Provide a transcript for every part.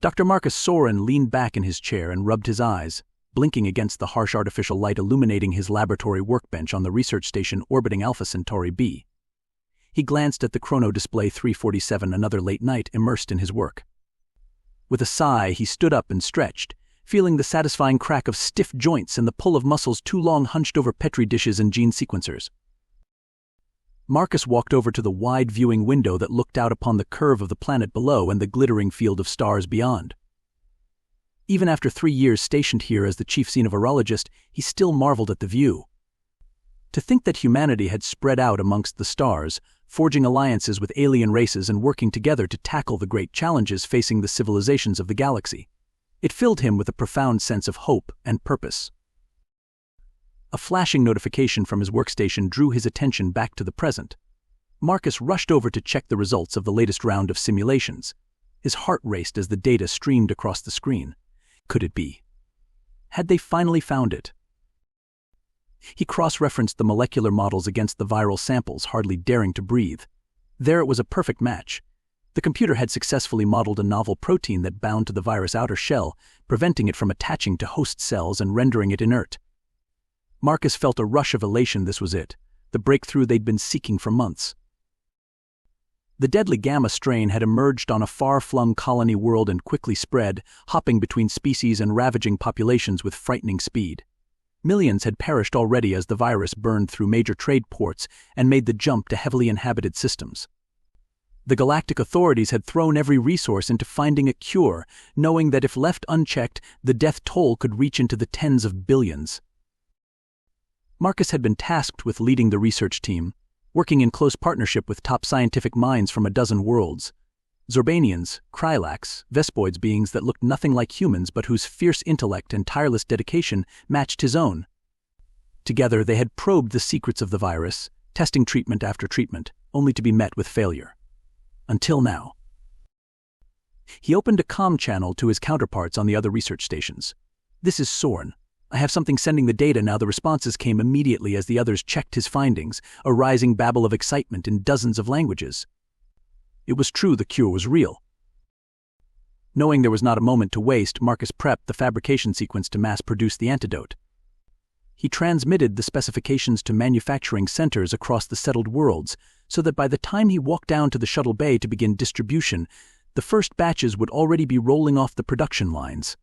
Dr. Marcus Soren leaned back in his chair and rubbed his eyes, blinking against the harsh artificial light illuminating his laboratory workbench on the research station orbiting Alpha Centauri B. He glanced at the chrono display 3:47, another late night immersed in his work. With a sigh, he stood up and stretched, feeling the satisfying crack of stiff joints and the pull of muscles too long hunched over Petri dishes and gene sequencers. Marcus walked over to the wide viewing window that looked out upon the curve of the planet below and the glittering field of stars beyond. Even after 3 years stationed here as the chief xenovirologist, he still marveled at the view. To think that humanity had spread out amongst the stars, forging alliances with alien races and working together to tackle the great challenges facing the civilizations of the galaxy. It filled him with a profound sense of hope and purpose. A flashing notification from his workstation drew his attention back to the present. Marcus rushed over to check the results of the latest round of simulations. His heart raced as the data streamed across the screen. Could it be? Had they finally found it? He cross-referenced the molecular models against the viral samples, hardly daring to breathe. There it was, a perfect match. The computer had successfully modeled a novel protein that bound to the virus' outer shell, preventing it from attaching to host cells and rendering it inert. Marcus felt a rush of elation. This was it, the breakthrough they'd been seeking for months. The deadly gamma strain had emerged on a far-flung colony world and quickly spread, hopping between species and ravaging populations with frightening speed. Millions had perished already as the virus burned through major trade ports and made the jump to heavily inhabited systems. The galactic authorities had thrown every resource into finding a cure, knowing that if left unchecked, the death toll could reach into the tens of billions. Marcus had been tasked with leading the research team, working in close partnership with top scientific minds from a dozen worlds. Zorbanians, Krylax, Vespoids, beings that looked nothing like humans but whose fierce intellect and tireless dedication matched his own. Together they had probed the secrets of the virus, testing treatment after treatment, only to be met with failure. Until now. He opened a comm channel to his counterparts on the other research stations. "This is Soren. I have something sending the data now." The responses came immediately as the others checked his findings, a rising babble of excitement in dozens of languages. It was true, the cure was real. Knowing there was not a moment to waste, Marcus prepped the fabrication sequence to mass-produce the antidote. He transmitted the specifications to manufacturing centers across the settled worlds, so that by the time he walked down to the shuttle bay to begin distribution, the first batches would already be rolling off the production lines.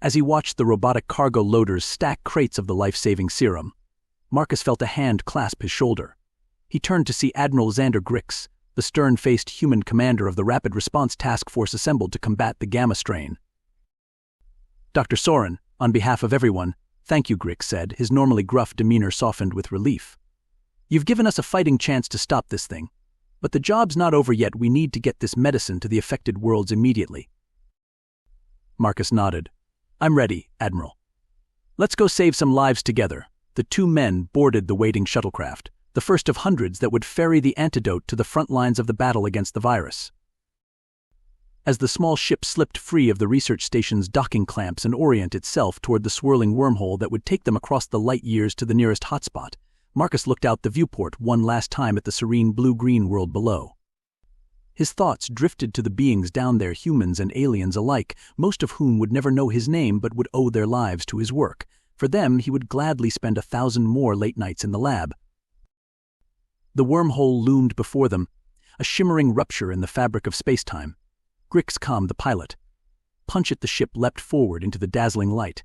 As he watched the robotic cargo loaders stack crates of the life-saving serum, Marcus felt a hand clasp his shoulder. He turned to see Admiral Xander Grix, the stern-faced human commander of the Rapid Response Task Force assembled to combat the gamma strain. "Dr. Soren, on behalf of everyone, thank you," Grix said, his normally gruff demeanor softened with relief. "You've given us a fighting chance to stop this thing. But the job's not over yet. We need to get this medicine to the affected worlds immediately." Marcus nodded. "I'm ready, Admiral. Let's go save some lives together." The two men boarded the waiting shuttlecraft, the first of hundreds that would ferry the antidote to the front lines of the battle against the virus. As the small ship slipped free of the research station's docking clamps and oriented itself toward the swirling wormhole that would take them across the light years to the nearest hotspot, Marcus looked out the viewport one last time at the serene blue-green world below. His thoughts drifted to the beings down there, humans and aliens alike, most of whom would never know his name but would owe their lives to his work. For them, he would gladly spend 1,000 more late nights in the lab. The wormhole loomed before them, a shimmering rupture in the fabric of space-time. Grix calmed the pilot. Punch at the ship leapt forward into the dazzling light.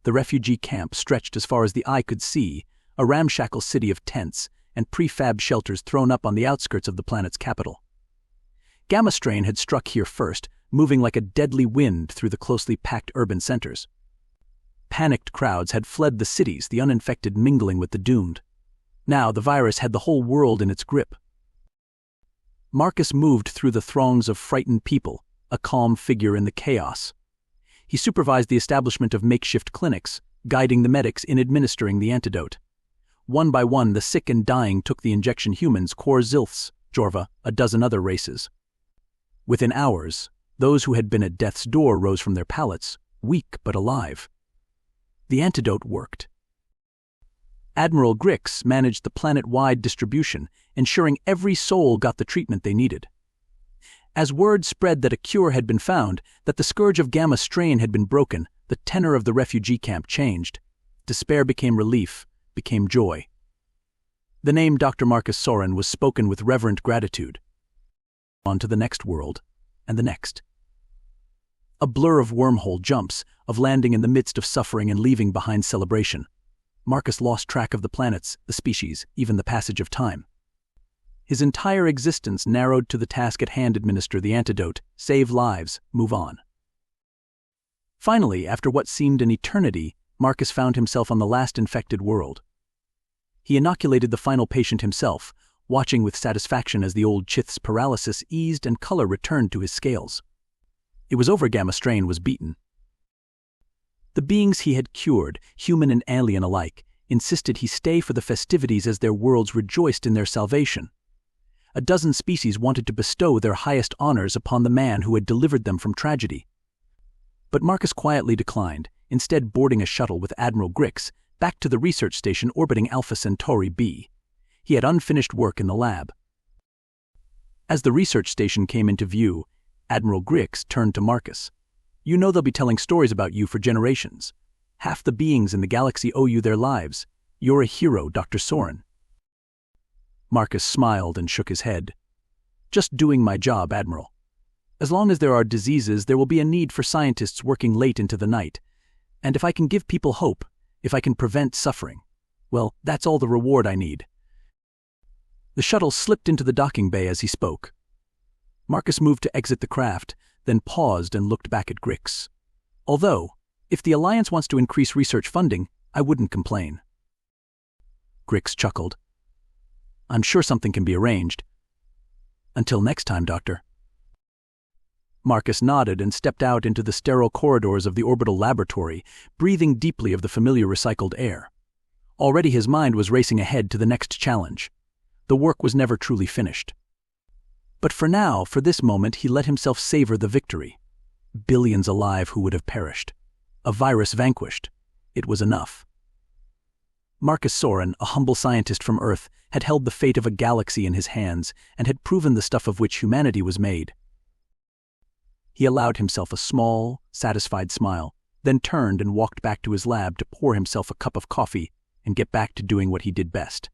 The refugee camp stretched as far as the eye could see, a ramshackle city of tents and prefab shelters thrown up on the outskirts of the planet's capital. Gamma strain had struck here first, moving like a deadly wind through the closely packed urban centers. Panicked crowds had fled the cities, the uninfected mingling with the doomed. Now the virus had the whole world in its grip. Marcus moved through the throngs of frightened people, a calm figure in the chaos. He supervised the establishment of makeshift clinics, guiding the medics in administering the antidote. One by one, the sick and dying took the injection. Humans, Kor Zilths, Jorva, a dozen other races. Within hours, those who had been at death's door rose from their pallets, weak but alive. The antidote worked. Admiral Grix managed the planet-wide distribution, ensuring every soul got the treatment they needed. As word spread that a cure had been found, that the scourge of gamma strain had been broken, the tenor of the refugee camp changed. Despair became relief, became joy. The name Dr. Marcus Soren was spoken with reverent gratitude. On to the next world, and the next. A blur of wormhole jumps, of landing in the midst of suffering and leaving behind celebration. Marcus lost track of the planets, the species, even the passage of time. His entire existence narrowed to the task at hand: administer the antidote, save lives, move on. Finally, after what seemed an eternity, Marcus found himself on the last infected world. He inoculated the final patient himself, watching with satisfaction as the old chith's paralysis eased and color returned to his scales. It was over. Gamma strain was beaten. The beings he had cured, human and alien alike, insisted he stay for the festivities as their worlds rejoiced in their salvation. A dozen species wanted to bestow their highest honors upon the man who had delivered them from tragedy. But Marcus quietly declined, instead boarding a shuttle with Admiral Grix back to the research station orbiting Alpha Centauri b. He had unfinished work in the lab. As the research station came into view, Admiral Grix turned to Marcus. "You know they'll be telling stories about you for generations. Half the beings in the galaxy owe you their lives. You're a hero, Dr. Soren." Marcus smiled and shook his head. "Just doing my job, Admiral. As long as there are diseases, there will be a need for scientists working late into the night. And if I can give people hope, if I can prevent suffering, well, that's all the reward I need." The shuttle slipped into the docking bay as he spoke. Marcus moved to exit the craft, then paused and looked back at Grix. "Although, if the Alliance wants to increase research funding, I wouldn't complain." Grix chuckled. "I'm sure something can be arranged. Until next time, Doctor." Marcus nodded and stepped out into the sterile corridors of the orbital laboratory, breathing deeply of the familiar recycled air. Already his mind was racing ahead to the next challenge. The work was never truly finished. But for now, for this moment, he let himself savor the victory. Billions alive who would have perished. A virus vanquished. It was enough. Marcus Soren, a humble scientist from Earth, had held the fate of a galaxy in his hands and had proven the stuff of which humanity was made. He allowed himself a small, satisfied smile, then turned and walked back to his lab to pour himself a cup of coffee and get back to doing what he did best.